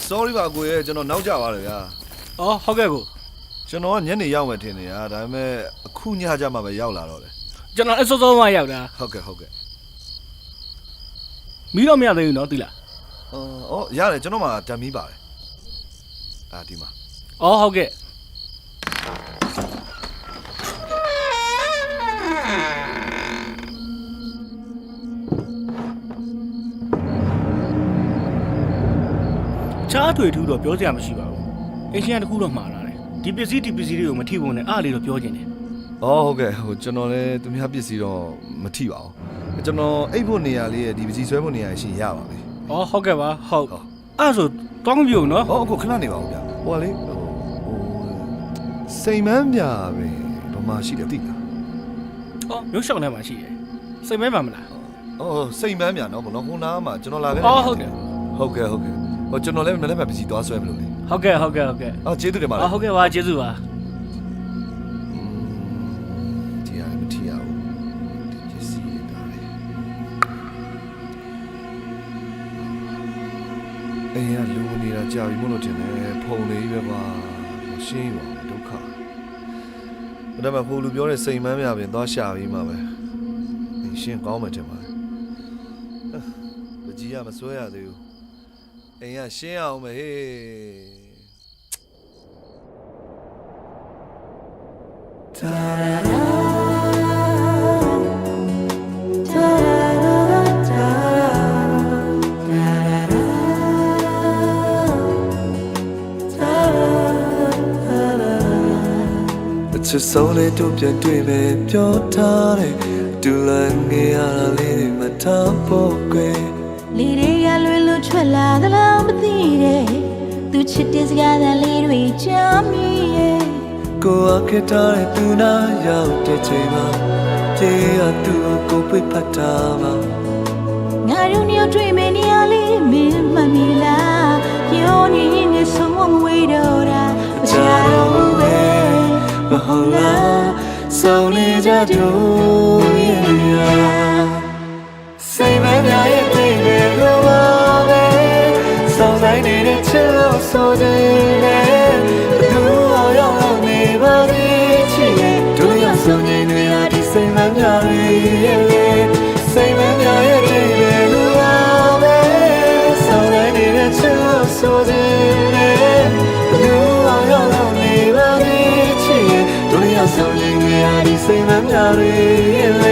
sorry ပါကိုရဲ့ကျွန်တော်နောက်ကျပါတယ်ဗျာအော်ဟုတ်ကဲ့ကိုကျွန်တော်ကညနေရောက်မယ်ထင်နေတာဒါပေမဲ့အခုညကြမှာပဲရောက်လာတော့တယ်ကျွန်တော်အစောစောမှရောက်တာဟုတ်ကဲ့မီးတော့မရသေးဘူးနော်သိလားအော်ရတယ်ကျွန်တော်မှတမ်းမီးပါတယ်ဒီမှာအော်ဟုတ်ကဲ့ချားထွေထူးတော့ပြောစရာမရှိပါဘူးအရှင်ကတခုတော့မှားလာတယ်ဒီပစ္စည်းတွေကိုမထိဖို့နဲ့အားလေးတော့ပြောချင်တယ်ဟုတ်ကဲ့ကျွန်တော်လည်းသူများပစ္စည်းတော့မထိပါဘူးကျွန်တော်အိတ်ဖို့နေရာလေးရဲ့ဒီပစ္စည်းဆွဲဖို့နေရာရှင်ရပါပြီဟုတ်ကဲ့ပါဟုတ်အဲ့ဆိုတောင်းပြုံနော်အခုခဏနေပါဦးဗျာဟိုကလေစိန်မန်းပြပဲဘာမှရှိတယ်သိလားရုပ်ရှောင်းထဲမှာရှိတယ်စိန်မဲပါမလားစိန်မန်းပြနော်ဘလို့ခုနားမှာကျွန်တော်လာခဲ့ဟုတ်ကဲ့ကျွန်တော်လည်းမနေ့ကပစ္စည်းသွားဆွဲမလို့လေဟုတ်ကဲ့ကျေးဇူးတင်ပါလားဟုတ်ကဲ့ပါကျေးဇူးပါဒီရမထီရဘူးဒီပစ္စည်းတာလေအေးရလူနေတာကြာပြီမလို့တင်တယ်ဖုံလေးပဲပါရှင်းပါဒုက္ခဒါပေမဲ့ဟိုလူပြောတဲ့စိန်မန်းမြပြင်သွားရှာပြီးမှပဲရှင်းကောင်းမှတင်ပါပကြီးကမစွဲရသေးဘူးအိမ်ကရှင်းအောင်ပဲဟေးချစ်ဆုံးလေးတို့ပြန်တွေ့မယ်ပြောထားတယ်ဒူလန်ငယ်ရတာလေးတွေမထားဖို့ကွယ်လေတွေကလွင်လို့ထွက်လာသလားမသိတဲ့သူချစ်တဲ့စကားသံလေးတွေကြားမိရဲ့ကိုယ်အခက်ထားတဲ့သူနာရောက်တဲ့ချိန်မှာပြေးရသူကိုပြတ်ဖတ်တာမှာငါတို့ညတွေ့မယ်နေရာလေးမင်းမမီလားပြောနေရင်ငါဆုံးမဝေးတော့တာမချတော့ဘူးပဲမဟုတ်လားဆုံးနေကြတို့ရဲ့စိတ်မများရဲ့တိတ်တွေလိုပါပဲစောင်းဆိုင်နေတဲ့ချစ်လို့ဆိုတယ်သူအောင်ရောက်နေပါသေးချစ်ရဲ့တို့ရဆုံးနေနေရဒီစိတ်မများရဲ့စိတ်မများရဲ့တိတ်တွေလိုပါပဲစောင်းဆိုင်နေတဲ့ချစ်လို့ဆိုတယ်သူအောင်ရောက်နေပါသေးချစ်ရဲ့တို့ရဆုံးနေနေရဒီစိတ်မများရဲ့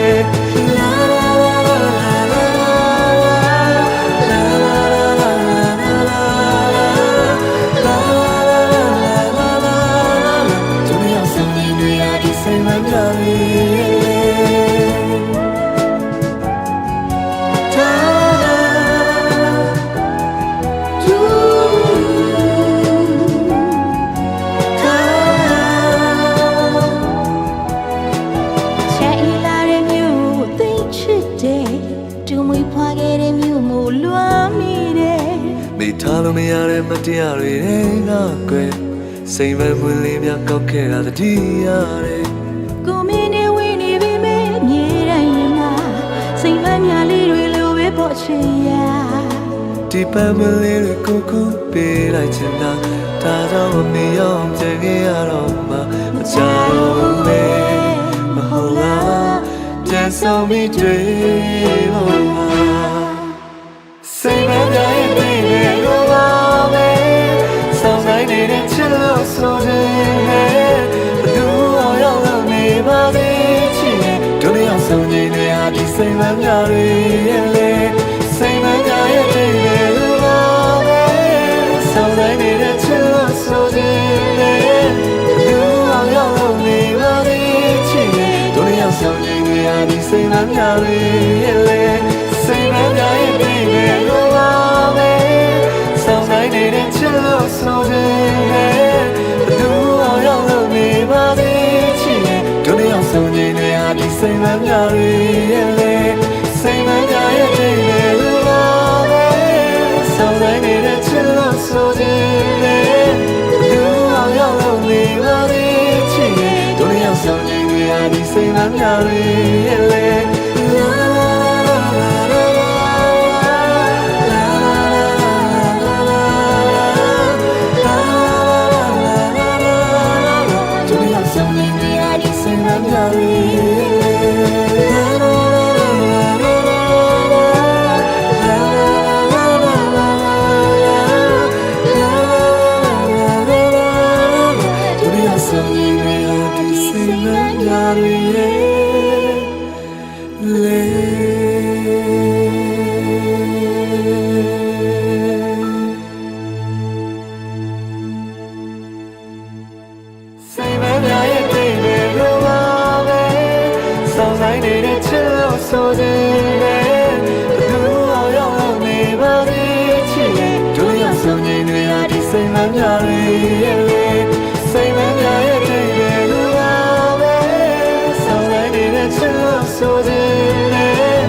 ထားလို့မရတဲ့မတရားတွေငါကွယ်စိတ်မမွေးလေးများကောက်ခဲ့တာတတိရတယ်ကိုမင်းနေဝင်းနေပြီမဲမြေတိုင်းရင်မှာစိတ်မများလေးတွေလိုပဲပေါ်ချင်ရဒီပန်းမလေးတွေကိုကူပေးလိုက်ချင်တာဒါကြောင့်မရောက်ကြခဲ့ရတော့မှမချတော့ပဲမဟုတ်လားပြန်ဆောင်မိတွေ့ဖို့စိတ်မများရဲ့နေတဲ့ချစ်လို့ဆိုတယ်ဘသူအောင်ရောက်နေပါသေးချစ်တို့လည်းအောင်ဆုံးနေနေဟာဒီစိတ်မများရဲ့လေစိတ်မများရဲ့တိတ်တွေလိုပါပဲစောင်းဆိုင်နေတဲ့ချစ်လို့ဆိုတယ်ဘသူအောင်ရောက်နေပါသေးချစ်တို့လည်းအောင်ဆုံးနေနေဟာဒီစိတ်မများရဲ့လေစိတ်မများရဲ့တိတ်တွေလိုပါပဲစောင်းဆိုင်နေတဲ့ချစ်လို့ဆိုတယ်စိတ်မများရဲ့လေစိတ်မများရဲ့တိတ်တွေလိုပါပဲစောင်းဆိုင်နေတဲ့ချစ်လို့ဆိုတယ်သူအောင်ရောက်နေပါသေးချစ်တို့လည်းအောင်ဆောင်နေရဒီစိတ်မများရဲ့လေ စိတ်မများရဲ့စိတ်မများရဲ့တဲ့လူပါပဲဆောင်လိုက်နေတဲ့ချစ်လို့ဆိုတဲ့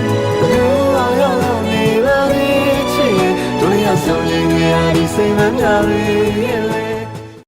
လူအောင်ရောက်နေပါလေချစ်တို့ရဆောင်နေရဒီစိတ်မများရဲ့